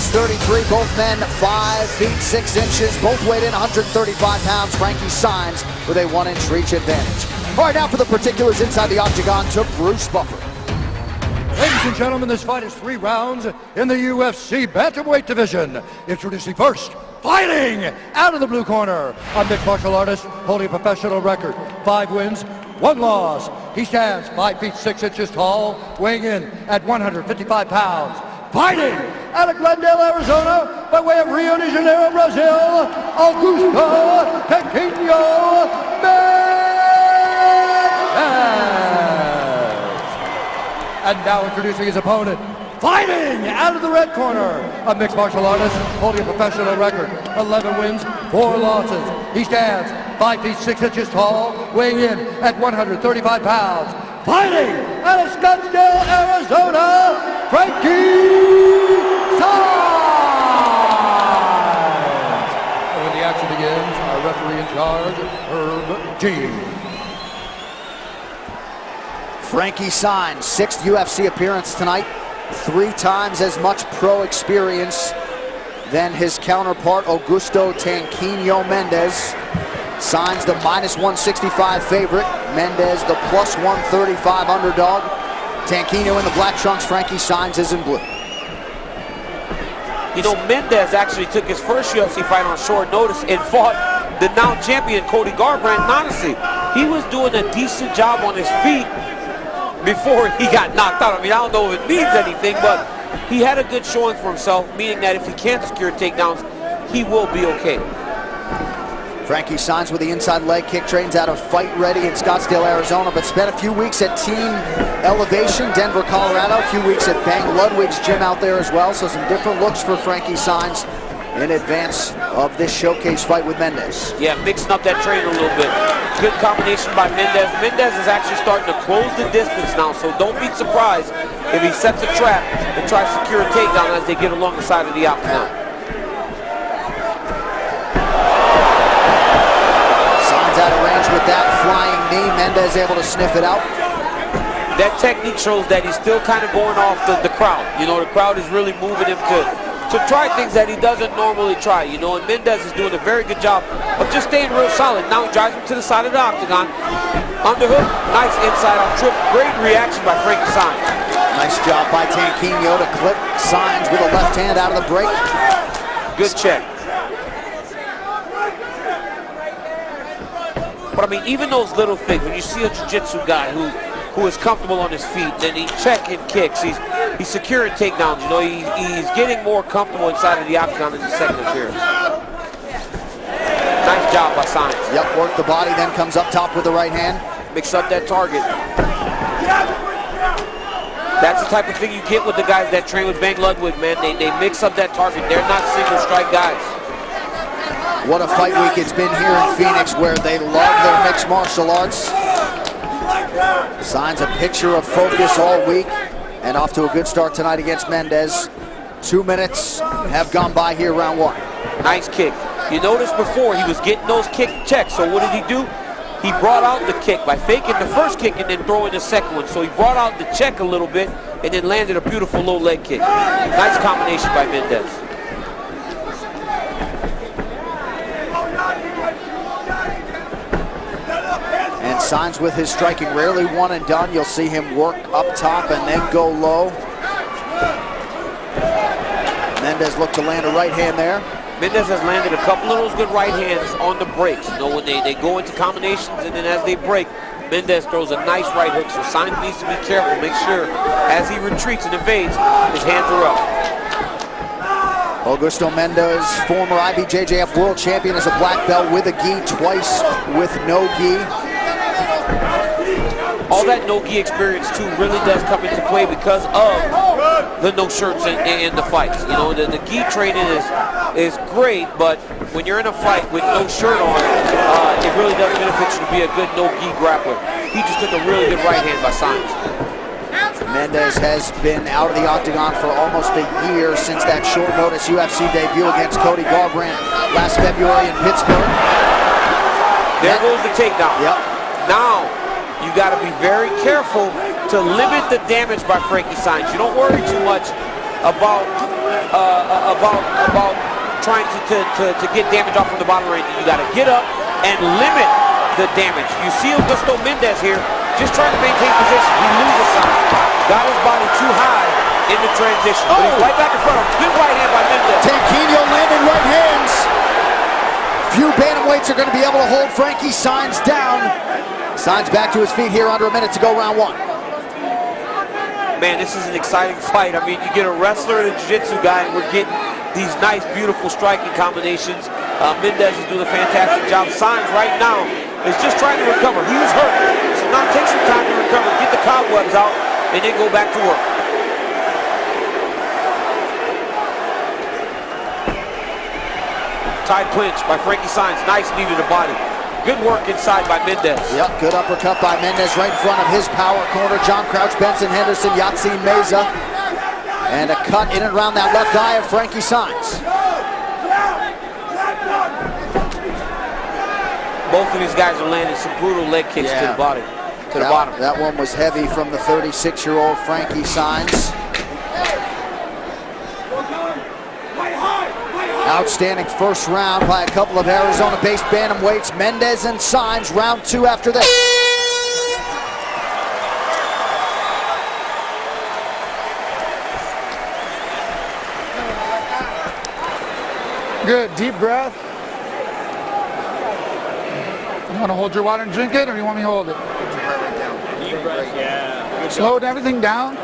Mendez, 33, both men 5 feet 6 inches, both weighed in 135 pounds. Frankie Saenz with a 1-inch reach advantage. All right, now for the particulars inside the octagon to Bruce Buffer. Ladies and gentlemen, this fight is 3 rounds in the UFC Bantamweight division. Introducing first, fighting out of the blue corner, a mixed martial artist holding a professional record, 5 wins, 1 loss. He stands 5 feet 6 inches tall, weighing in at 155 pounds. Fighting out of Glendale, Arizona, by way of Rio de Janeiro, Brazil, Augusto Pequeno Mendez. And now introducing his opponent, fighting out of the red corner, a mixed martial artist holding a professional record, 11 wins, 4 losses. He stands 5 feet 6 inches tall, weighing in at 135 pounds. Fighting out of Scottsdale, Arizona, Frankie Saenz. And when the action begins, our referee in charge, Herb G. Frankie Saenz, 6th UFC appearance tonight, 3 times as much pro experience than his counterpart, Augusto Tanquinho Mendez. Saenz the -165 favorite, Mendez the +135 underdog. Tanquinho in the black trunks, Frankie Saenz is in blue. You know, Mendez actually took his first UFC fight on short notice and fought the now champion Cody Garbrandt. And honestly, he was doing a decent job on his feet before he got knocked out. I mean, I don't know if it means anything, but he had a good showing for himself, meaning that if he can't secure takedowns, he will be okay. Frankie Saenz with the inside leg kick, trains out of Fight Ready in Scottsdale, Arizona, but spent a few weeks at Team Elevation, Denver, Colorado, a few weeks at Bang Ludwig's gym out there as well, so some different looks for Frankie Saenz in advance of this showcase fight with Mendez. Yeah, mixing up that training a little bit. Good combination by Mendez. Mendez is actually starting to close the distance now, so don't be surprised if he sets a trap and tries to secure a takedown as they get along the side of the octagon. Out of range with that flying knee. Mendez able to sniff it out. That technique shows that he's still kind of going off the crowd. You know, the crowd is really moving him to try things that he doesn't normally try. You know, and Mendez is doing a very good job of just staying real solid. Now he drives him to the side of the octagon. Underhook, nice inside out trip. Great reaction by Frankie Saenz. Nice job by Tanquinho to clip Saenz with a left hand out of the break. Good check. But I mean, even those little things, when you see a jiu-jitsu guy who is comfortable on his feet, then he checking kicks, he's securing takedowns, you know, he's getting more comfortable inside of the octagon in the second appearance. Nice job by Saenz. Yep, work the body, then comes up top with the right hand. Mix up that target. That's the type of thing you get with the guys that train with Bang Ludwig, man. They mix up that target. They're not single strike guys. What a fight week it's been here in Phoenix, where they love their mixed martial arts. Saenz a picture of focus all week and off to a good start tonight against Mendez. 2 minutes have gone by here, round 1. Nice kick. You noticed before he was getting those kick checks, so what did he do? He brought out the kick by faking the first kick and then throwing the second one. So he brought out the check a little bit and then landed a beautiful low leg kick. Nice combination by Mendez. And Saenz with his striking, rarely one and done. You'll see him work up top and then go low. Mendez looked to land a right hand there. Mendez has landed a couple of those good right hands on the breaks. You know, when they go into combinations and then as they break, Mendez throws a nice right hook. So Saenz needs to be careful, make sure as he retreats and evades, his hands are up. Augusto Mendez, former IBJJF world champion, as a black belt with a gi, twice with no gi. All that no-gi experience, too, really does come into play because of the no shirts in the fights. You know, the gi training is great, but when you're in a fight with no shirt on, it really does benefit you to be a good no-gi grappler. He just took a really good right hand by Saenz. Mendez has been out of the octagon for almost a year since that short notice UFC debut against Cody Garbrandt last February in Pittsburgh. There goes the takedown. Yep. Now, you got to be very careful to limit the damage by Frankie Saenz. You don't worry too much about about trying to get damage off from the bottom range. You got to get up and limit the damage. You see Augusto Mendez here, just trying to maintain position. He loses Sainz. Got his body too high in the transition. But he's right back in front of him. Good right hand by Mendez. Tanquinho landing right hands. Few bantamweights are going to be able to hold Frankie Sainz down. Sainz back to his feet here, under a minute to go, round one. Man, this is an exciting fight. I mean, you get a wrestler and a jiu-jitsu guy, and we're getting these nice, beautiful striking combinations. Mendez is doing a fantastic job. Sainz right now is just trying to recover. He was hurt, so now take some time to recover, get the cobwebs out, and then go back to work. Tied clinch by Frankie Sainz. Nice knee to the body. Good work inside by Mendez. Yep, good uppercut by Mendez right in front of his power corner. John Crouch, Benson Henderson, Yatsin Meza. And a cut in and around that left eye of Frankie Sainz. Both of these guys are landing some brutal leg kicks to the body, to the bottom. That one was heavy from the 36-year-old Frankie Sainz. Outstanding first round by a couple of Arizona-based bantamweights, Mendez and Sainz. Round two after this. Good, deep breath. You want to hold your water and drink it, or you want me to hold it? Deep breath, yeah. Slow everything down.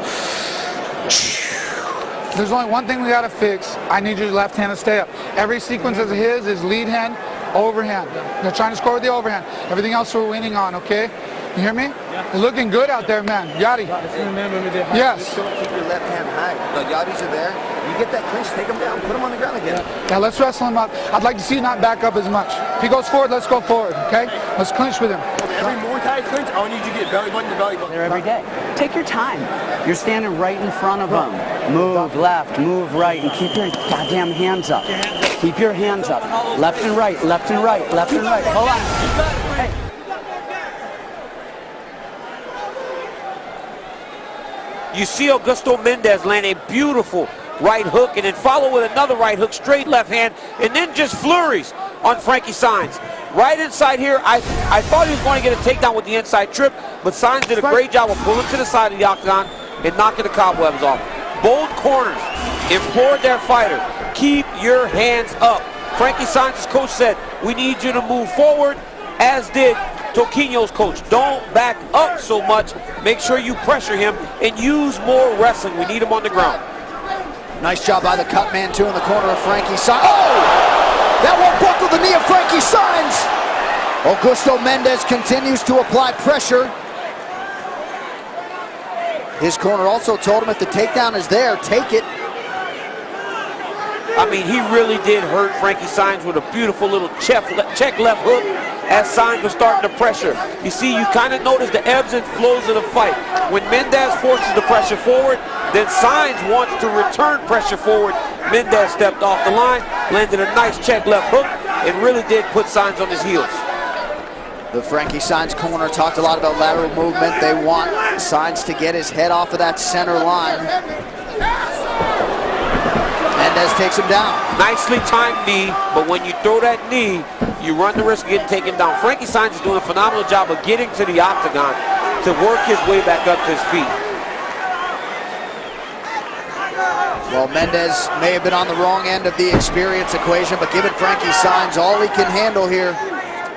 There's only one thing we got to fix. I need your left hand to stay up. Every sequence of his is lead hand, overhand. They're trying to score with the overhand. Everything else we're winning on, okay? You hear me? Yeah. You're looking good out there, man. Yadi. Yes. Keep your left hand high. The Yadis are there. You get that clinch, take him down, put him on the ground again. Yeah, let's wrestle him up. I'd like to see you not back up as much. If he goes forward, let's go forward, okay? Let's clinch with him. Every Muay Thai clinch, I need you to get belly button to belly button. There every day. Take your time. You're standing right in front of them. Move left, move right, and keep your goddamn hands up. Keep your hands up. Left and right, left and right, left and right. Hold on. Hey. You see Augusto Mendez land a beautiful right hook and then follow with another right hook, straight left hand, and then just flurries on Frankie Sainz. Right inside here, I thought he was going to get a takedown with the inside trip, but Sainz did a great job of pulling to the side of the octagon and knocking the cobwebs off. Both corners implored their fighter, keep your hands up. Frankie Sainz's coach said, we need you to move forward, as did Toquinho's coach. Don't back up so much. Make sure you pressure him and use more wrestling. We need him on the ground. Nice job by the cut man, too, in the corner of Frankie Sainz. Oh! That one buckled the knee of Frankie Sainz. Augusto Mendez continues to apply pressure. His corner also told him if the takedown is there, take it. I mean, he really did hurt Frankie Sainz with a beautiful little check left hook as Sainz was starting to pressure. You see, you kind of notice the ebbs and flows of the fight. When Mendez forces the pressure forward, then Sainz wants to return pressure forward. Mendez stepped off the line, landed a nice check left hook, and really did put Sainz on his heels. The Frankie Sainz corner talked a lot about lateral movement. They want Sainz to get his head off of that center line. Mendez takes him down. Nicely timed knee, but when you throw that knee, you run the risk of getting taken down. Frankie Sainz is doing a phenomenal job of getting to the octagon to work his way back up to his feet. Well, Mendez may have been on the wrong end of the experience equation, but giving Frankie Sainz all he can handle here.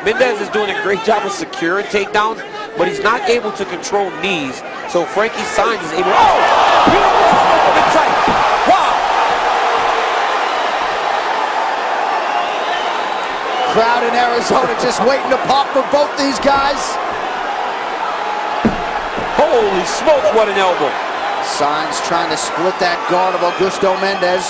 Mendez is doing a great job of securing takedowns, but he's not able to control knees. So Frankie Sainz is able. Oh! Beautiful inside. Wow! Crowd in Arizona just waiting to pop for both these guys. Holy smokes, what an elbow. Sainz trying to split that guard of Augusto Mendez.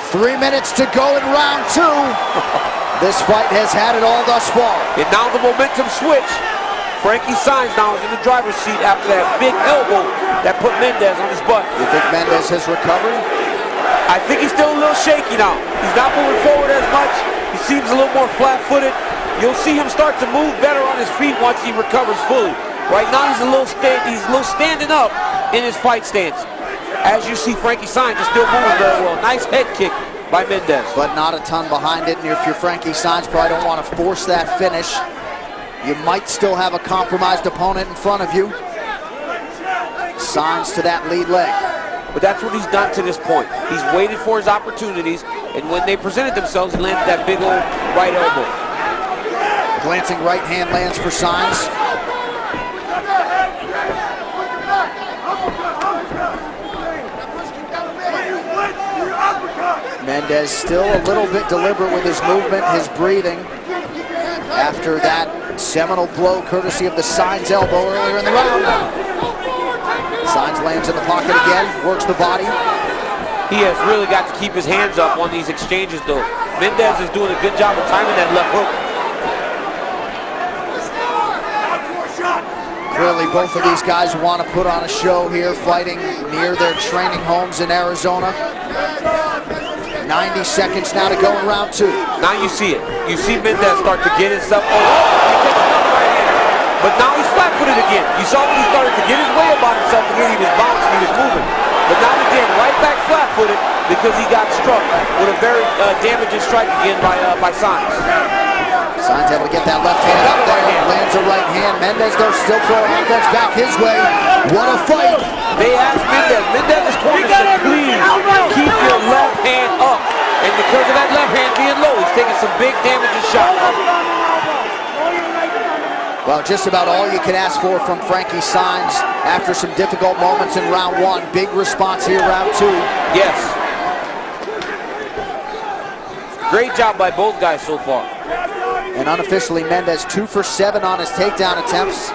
Three minutes to go in round two. This fight has had it all thus far. And now the momentum switch. Frankie Sainz now is in the driver's seat after that big elbow that put Mendez on his butt. You think Mendez has recovered? I think he's still a little shaky now. He's not moving forward as much. He seems a little more flat-footed. you'll see him start to move better on his feet once he recovers fully. Right now he's a little standing up in his fight stance. As you see, Frankie Saenz is still moving very well. Nice head kick by Mendes. But not a ton behind it, and if you're Frankie Saenz, probably don't want to force that finish. You might still have a compromised opponent in front of you. Saenz to that lead leg. But that's what he's done to this point. He's waited for his opportunities, and when they presented themselves, he landed that big old right elbow. Glancing right hand lands for Saenz. Mendes still a little bit deliberate with his movement, his breathing, after that seminal blow courtesy of the Saenz elbow earlier in the round. Saenz lands in the pocket again, works the body. He has really got to keep his hands up on these exchanges though. Mendes is doing a good job of timing that left hook. Clearly both of these guys want to put on a show here, fighting near their training homes in Arizona. 90 seconds now to go in round two. Now you see it. You see Mendes start to get himself. Oh, he takes another right hand. But now he's flat-footed again. You saw when he started to get his way about himself again, he was bouncing, he was moving. But now again, right back flat-footed because he got struck with a very damaging strike again by Saenz. Saenz able to get that left hand up there, lands a right hand. Mendes though still throwing offense back his way. What a fight. They asked Mendes' corner said, please keep your left hand up. And because of that left hand being low, he's taking some big damaging shots. Well, just about all you can ask for from Frankie Saenz after some difficult moments in round one. Big response here, round two. Yes. Great job by both guys so far. And unofficially, Mendes 2 for 7 on his takedown attempts.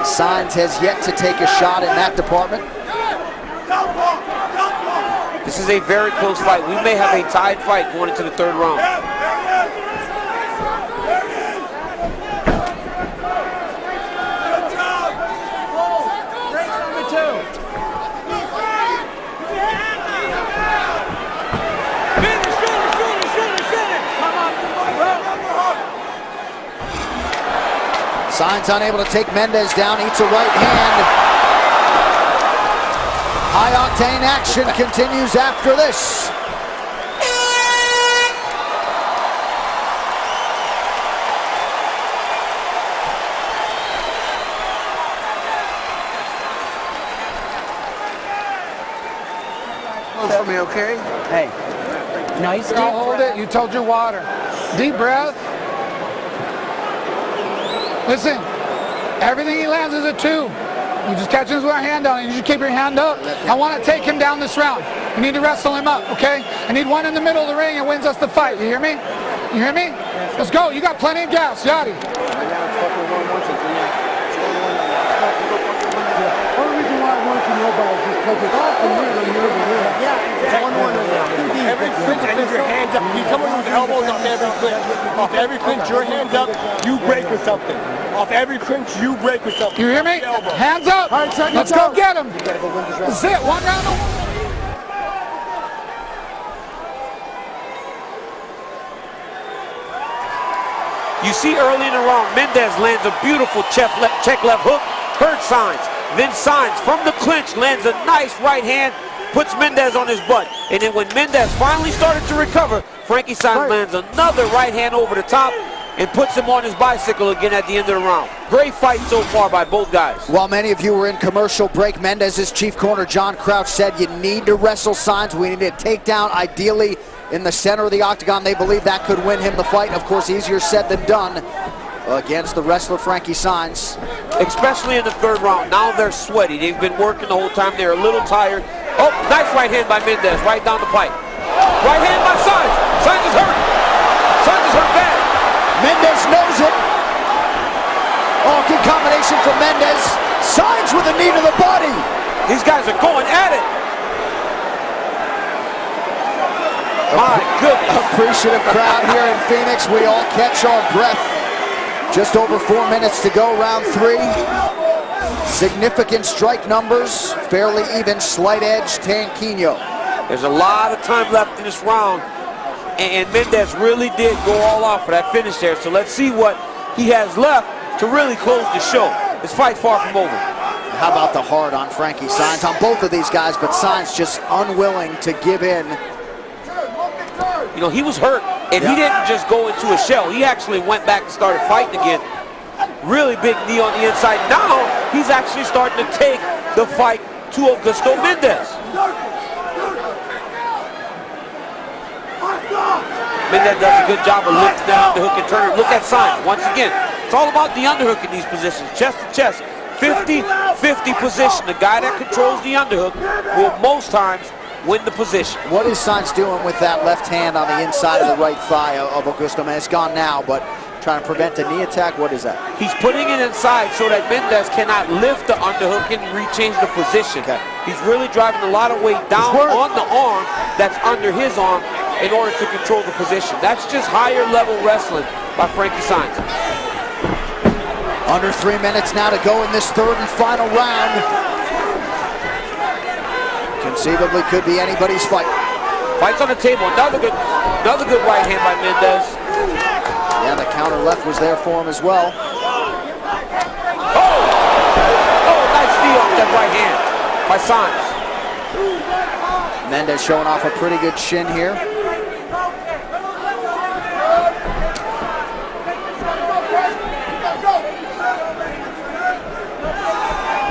Saenz has yet to take a shot in that department. This is a very close fight. We may have a tied fight going into the third round. Saenz unable to take Mendes down, eats a right hand. High-octane action continues after this. For me, okay? Hey, nice deep Don't hold breath. it. You told your water. Deep breath. Listen, everything he lands is a 2. You just catch him with a hand down, and you just keep your hand up. I want to take him down this round. You need to wrestle him up, okay? I need one in the middle of the ring and wins us the fight. You hear me? You hear me? Let's go. You got plenty of gas, Yachty. Every clinch, I need your hands up. You come in with elbows off every clinch. Off every clinch, your hands up, you break with something. Off every clinch, you break with something. You hear me? Hands up. Let's go get him. That's it. One round. You see early in the round, Mendes lands a beautiful check left hook, hurt Saenz. Then Saenz from the clinch lands a nice right hand, puts Mendes on his butt. And then when Mendes finally started to recover, Frankie Saenz lands another right hand over the top and puts him on his bicycle again at the end of the round. Great fight so far by both guys. While many of you were in commercial break, Mendes' chief corner, John Crouch, said you need to wrestle Saenz. We need a takedown, ideally in the center of the octagon. They believe that could win him the fight. Of course, easier said than done against the wrestler Frankie Saenz. Especially in the third round. Now they're sweaty. They've been working the whole time. They're a little tired. Oh, nice right hand by Mendes, right down the pipe. Right hand by Saenz. Saenz is hurt. Saenz is hurt bad. Mendes knows it. Oh, good combination from Mendes. Saenz with a knee to the body. These guys are going at it. My goodness. Appreciative crowd here in Phoenix. We all catch our breath. Just over 4 minutes to go, round 3. Significant strike numbers, fairly even, slight edge, Tanquinho. There's a lot of time left in this round. And Mendez really did go all out for that finish there. So let's see what he has left to really close the show. This fight's far from over. How about the hard on Frankie Saenz on both of these guys, but Saenz just unwilling to give in. You know, he was hurt, and he didn't just go into a shell. He actually went back and started fighting again. Really big knee on the inside. Now, he's actually starting to take the fight to Augusto Mendez. Mendez does a good job of lifting that underhook and turning. Look at Saenz. Once again, it's all about the underhook in these positions. Chest to chest. 50-50 position. The guy that controls the underhook will most times win the position. What is Saenz doing with that left hand on the inside of the right thigh of Augusto Mendez? It's gone now, but trying to prevent a knee attack. What is that? He's putting it inside so that Mendez cannot lift the underhook and rechange the position. Okay. He's really driving a lot of weight down on the arm that's under his arm in order to control the position. That's just higher level wrestling by Frankie Saenz. Under 3 minutes now to go in this third and final round. Conceivably could be anybody's fight. Fights on the table. Another good right hand by Mendez. Yeah, the counter left was there for him as well. Oh, nice knee off that right hand by Saenz. Mendez showing off a pretty good shin here.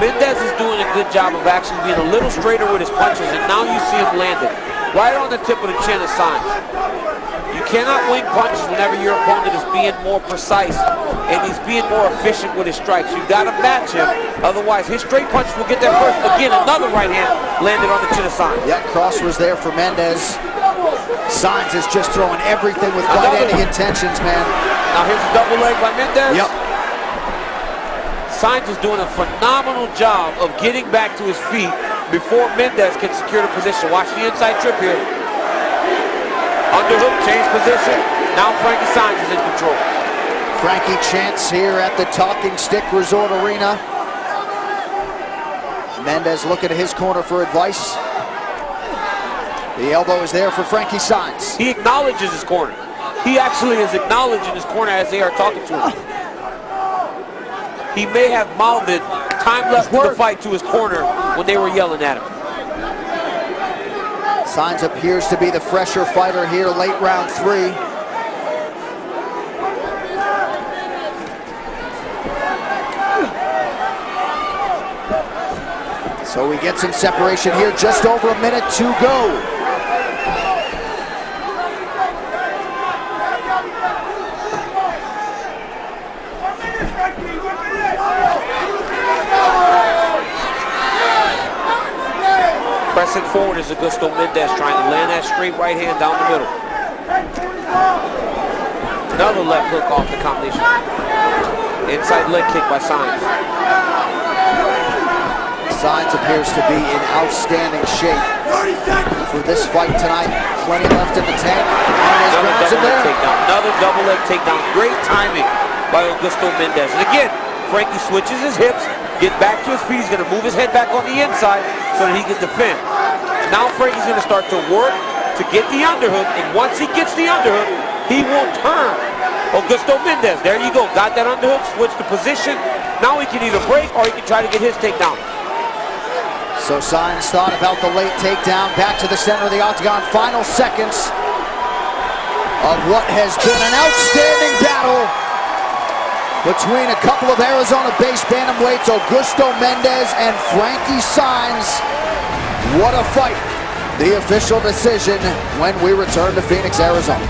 Mendez is doing a good job of actually being a little straighter with his punches, and now you see him landing right on the tip of the chin of Saenz. You cannot wing punches whenever your opponent is being more precise and he's being more efficient with his strikes. You've got to match him, otherwise his straight punches will get there first. Again, another right hand landed on the chin of Saenz. Yeah, cross was there for Mendez. Saenz is just throwing everything with fight-ending intentions, man. Now here's a double leg by Mendez. Yep. Saenz is doing a phenomenal job of getting back to his feet before Mendez can secure the position. Watch the inside trip here. Underhook, change position. Now Frankie Saenz is in control. Frankie chants here at the Talking Stick Resort Arena. Mendez looking at his corner for advice. The elbow is there for Frankie Saenz. He acknowledges his corner. He actually is acknowledging his corner as they are talking to him. He may have mouthed time left in the fight to his corner when they were yelling at him. Saenz appears to be the fresher fighter here, late round 3. So we get some separation here, just over a minute to go. Pressing forward is Augusto Mendez, trying to land that straight right hand down the middle. Another left hook off the combination. Inside leg kick by Saenz. Saenz appears to be in outstanding shape for this fight tonight. Plenty left in the tank. Another double leg takedown. Great timing by Augusto Mendez. And again, Frankie switches his hips, get back to his feet. He's going to move his head back on the inside so that he can defend. Now Frankie's going to start to work to get the underhook, and once he gets the underhook, he will turn Augusto Mendez. There you go. Got that underhook, switched the position. Now he can either break or he can try to get his takedown. So Saenz thought about the late takedown, back to the center of the octagon. Final seconds of what has been an outstanding battle between a couple of Arizona-based bantamweights, Augusto Mendez and Frankie Saenz. What a fight. The official decision when we return to Phoenix, Arizona.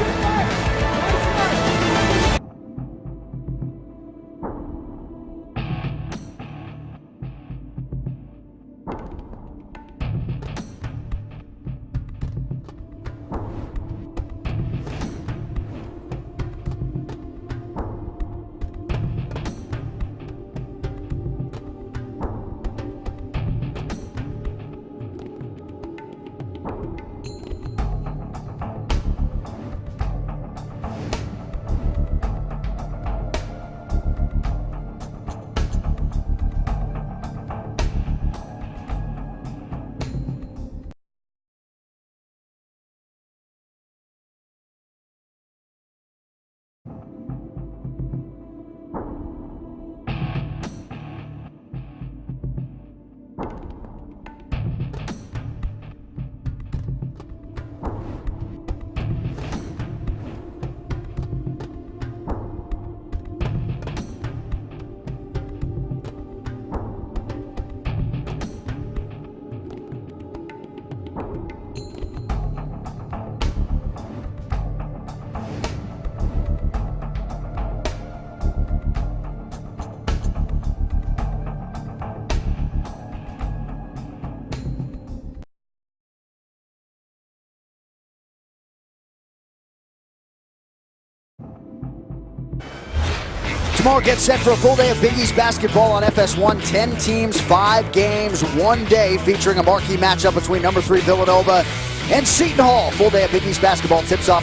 Tomorrow, get set for a full day of Big East basketball on FS1. 10 teams, 5 games, 1 day, featuring a marquee matchup between number 3 Villanova and Seton Hall. Full day of Big East basketball tips off